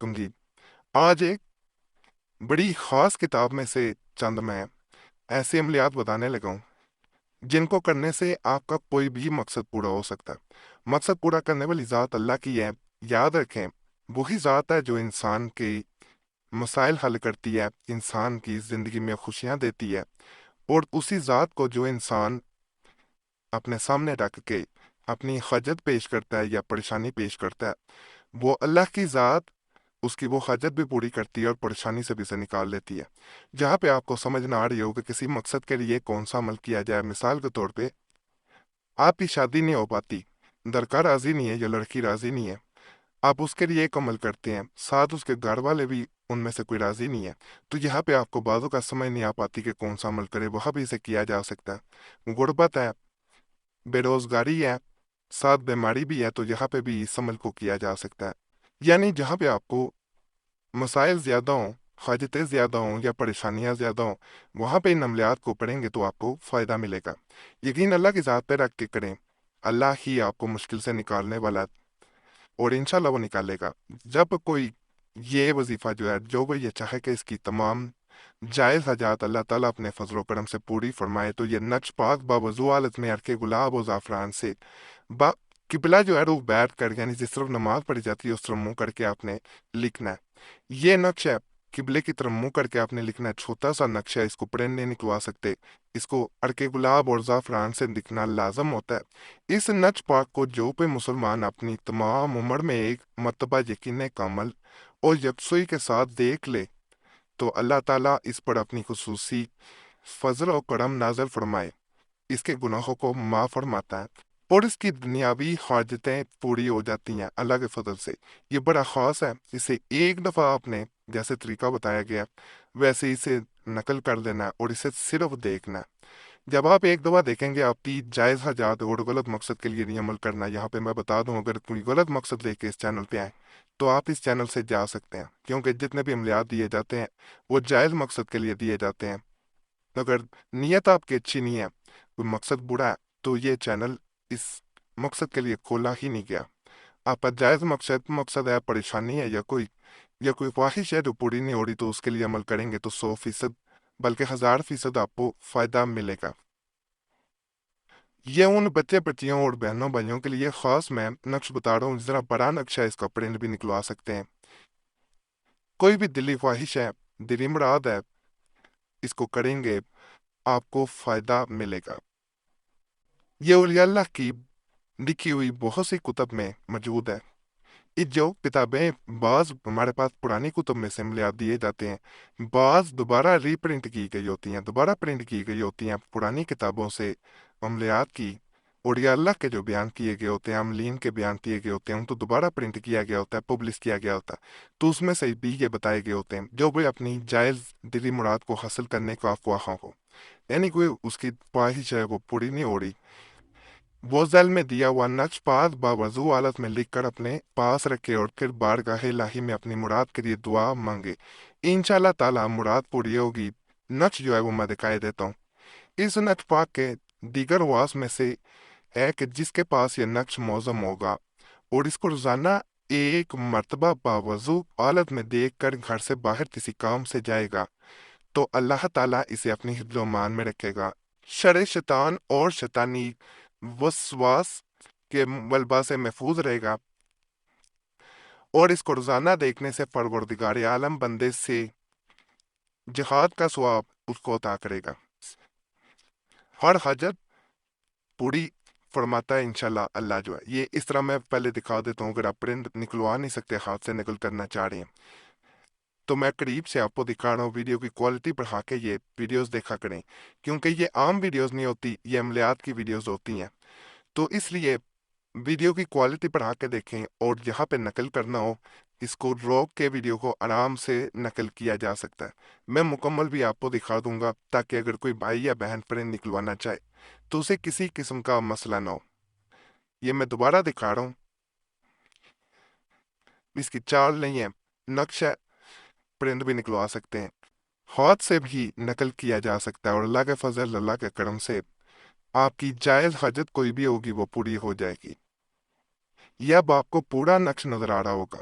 کنگی آج ایک بڑی خاص کتاب میں سے چند میں ایسے عملیات بتانے لگا ہوں جن کو کرنے سے آپ کا کوئی بھی مقصد پورا ہو سکتا ہے۔ مقصد پورا کرنے والی ذات اللہ کی ہے۔ یاد رکھیں، وہی ذات ہے جو انسان کے مسائل حل کرتی ہے، انسان کی زندگی میں خوشیاں دیتی ہے، اور اسی ذات کو جو انسان اپنے سامنے رکھ کے اپنی حاجت پیش کرتا ہے یا پریشانی پیش کرتا ہے، وہ اللہ کی ذات اس کی وہ حاجت بھی پوری کرتی ہے اور پریشانی سے بھی سے نکال لیتی ہے۔ جہاں پہ آپ کو سمجھ نہ آ رہی ہو کہ کسی مقصد کے لیے کون سا عمل کیا جائے، مثال کے طور پہ آپ کی شادی نہیں ہو پاتی، لڑکا راضی نہیں ہے یا لڑکی راضی نہیں ہے، آپ اس کے لیے ایک عمل کرتے ہیں، ساتھ اس کے گھر والے بھی ان میں سے کوئی راضی نہیں ہے، تو یہاں پہ آپ کو بعضوں کا سمجھ نہیں آ پاتی کہ کون سا عمل کرے، وہاں بھی اسے کیا جا سکتا ہے۔ غربت ہے، بے روزگاری ہے، ساتھ بیماری بھی ہے، تو یہاں پہ بھی اس عمل کو کیا جا سکتا ہے۔ یعنی جہاں پہ آپ کو مسائل زیادہ ہوں، حاجتیں زیادہ ہوں یا پریشانیاں زیادہ ہوں، وہاں پہ ان عملیات کو پڑھیں گے تو آپ کو فائدہ ملے گا۔ یقین اللہ کی ذات پہ رکھ کے کریں، اللہ ہی آپ کو مشکل سے نکالنے والا ہے، اور انشاءاللہ وہ نکالے گا۔ جب کوئی یہ وظیفہ جو ہے، جو وہ یہ چاہے کہ اس کی تمام جائز حاجات اللہ تعالیٰ اپنے فضل و کرم سے پوری فرمائے، تو یہ نقش پاک باوضو حالت میں عرق گلاب و زعفران سے با قبلہ جو ہے روح بیٹھ کر، یعنی جس طرف نماز پڑھی جاتی ہے اس طرف منہ کر کے آپ نے لکھنا ہے۔ یہ نقش ہے، قبلے کی طرف منہ کر کے آپ نے لکھنا ہے، چھوٹا سا نقش ہے، اس کو پرنٹ نہیں نکلوا سکتے، اس کو عرق گلاب اور زعفران سے لکھنا لازم ہوتا ہے۔ اس نقش پاک کو جو پہ مسلمان اپنی تمام عمر میں ایک مرتبہ یقین کامل اور یکسوئی کے ساتھ دیکھ لے، تو اللہ تعالیٰ اس پر اپنی خصوصی فضل و کرم نازل فرمائے، اس کے گناہوں کو معاف فرماتا ہے، اور اس کی دنیاوی حاجتیں پوری ہو جاتی ہیں اللہ کے فضل سے۔ یہ بڑا خاص ہے، اسے ایک دفعہ آپ نے جیسے طریقہ بتایا گیا ویسے اسے نقل کر لینا ہے اور اسے صرف دیکھنا ہے۔ جب آپ ایک دفعہ دیکھیں گے، آپ کی جائز حاجات اور غلط مقصد کے لیے نہیں عمل کرنا۔ یہاں پہ میں بتا دوں، اگر کوئی غلط مقصد لے کے اس چینل پہ آئے تو آپ اس چینل سے جا سکتے ہیں، کیونکہ جتنے بھی عملیات دیے جاتے ہیں وہ جائز مقصد کے لیے دیے جاتے ہیں۔ اگر نیت آپ کی اچھی نہیں ہے، کوئی مقصد برا ہے، تو یہ چینل اس مقصد کے لیے کھولا ہی نہیں گیا۔ آپ کا جائز مقصد ہے، پریشانی ہے یا کوئی خواہش ہے جو پوری نہیں ہو رہی، تو اس کے لیے عمل کریں گے تو 100% بلکہ 1000% آپ کو فائدہ ملے گا۔ یہ ان بچے بچیوں اور بہنوں بھائیوں کے لیے خاص میں نقش بتا رہا ہوں، ذرا بڑا نقشہ ہے، اس کا پرنٹ بھی نکلوا سکتے ہیں۔ کوئی بھی دلی خواہش ہے، دلی مراد ہے، اس کو کریں گے آپ کو فائدہ ملے گا۔ یہ اولیاء اللہ کی لکھی ہوئی بہت سی کتب میں موجود ہے۔ یہ جو کتابیں بعض ہمارے پاس پرانی کتب میں سے عملیات دیے جاتے ہیں، بعض دوبارہ ری پرنٹ کی گئی ہوتی ہیں، دوبارہ پرنٹ کی گئی ہوتی ہیں پرانی کتابوں سے عملیات کی، اور یہ اللہ کے جو بیان کیے گئے ہوتے ہیں، عاملین کے بیان کیے گئے ہوتے ہیں، ان کو دوبارہ پرنٹ کیا گیا ہوتا ہے، پبلش کیا گیا ہوتا ہے، تو اس میں سے بھی یہ بتائے گئے ہوتے ہیں جو بھی اپنی جائز دلی مراد کو حاصل کرنے کو افواہوں کو، یعنی کوئی اس کی خواہش ہے وہ پوری نہیں ہو رہی، وہ ذیل میں دیا ہوا نقش پاس باوضو حالت میں لکھ کر اپنے پاس رکھے اور پھر بارگاہ الہی میں اپنی مراد کے لیے دعا مانگے، انشاءاللہ تعالیٰ مراد پوری ہوگی۔ نقش جو ہے وہ میں دکھائے دیتا ہوں۔ اس نقش پاک کے دیگر واس میں سے ہے کہ جس کے پاس یہ نقش موزم ہوگا اور اس کو روزانہ ایک مرتبہ باوضو حالت میں دیکھ کر گھر سے باہر کسی کام سے جائے گا، تو اللہ تعالیٰ اسے اپنی حفظ و امان میں رکھے گا، شر شیطان اور شیطانی وسواس کے ملبہ سے محفوظ رہے گا، اور اس کو روزانہ دیکھنے سے پروردگار عالم بندے سے جہاد کا ثواب اس کو عطا کرے گا، ہر حاجت پوری فرماتا ہے انشاءاللہ اللہ جو ہے۔ یہ اس طرح میں پہلے دکھا دیتا ہوں، اگر آپ پرنٹ نکلوا نہیں سکتے، ہاتھ سے نقل کرنا چاہ رہے ہیں، تو میں قریب سے آپ کو دکھا رہا ہوں، ویڈیو کی کوالٹی بڑھا کے یہ ویڈیوز دیکھا کریں، کیونکہ یہ عام ویڈیوز نہیں ہوتی، یہ عملیات کی ویڈیوز ہوتی ہیں، تو اس لیے ویڈیو کی کوالٹی بڑھا کے دیکھیں، اور جہاں پہ نقل کرنا ہو اس کو روک کے ویڈیو کو آرام سے نقل کیا جا سکتا ہے۔ میں مکمل بھی آپ کو دکھا دوں گا تاکہ اگر کوئی بھائی یا بہن پرنٹ نکلوانا چاہے تو اسے کسی قسم کا مسئلہ نہ ہو۔ یہ میں دوبارہ دکھا رہا ہوں، اس کی چال نہیں ہے، نقش ہے، پرنٹ بھی نکلوا سکتے ہیں، ہاتھ سے بھی نقل کیا جا سکتا ہے، اور اللہ کے فضل، اللہ کے کرم سے آپ کی جائز حاجت کوئی بھی ہوگی وہ پوری ہو جائے گی۔ یہ اب آپ کو پورا نقش نظر آ رہا ہوگا،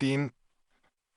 3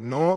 9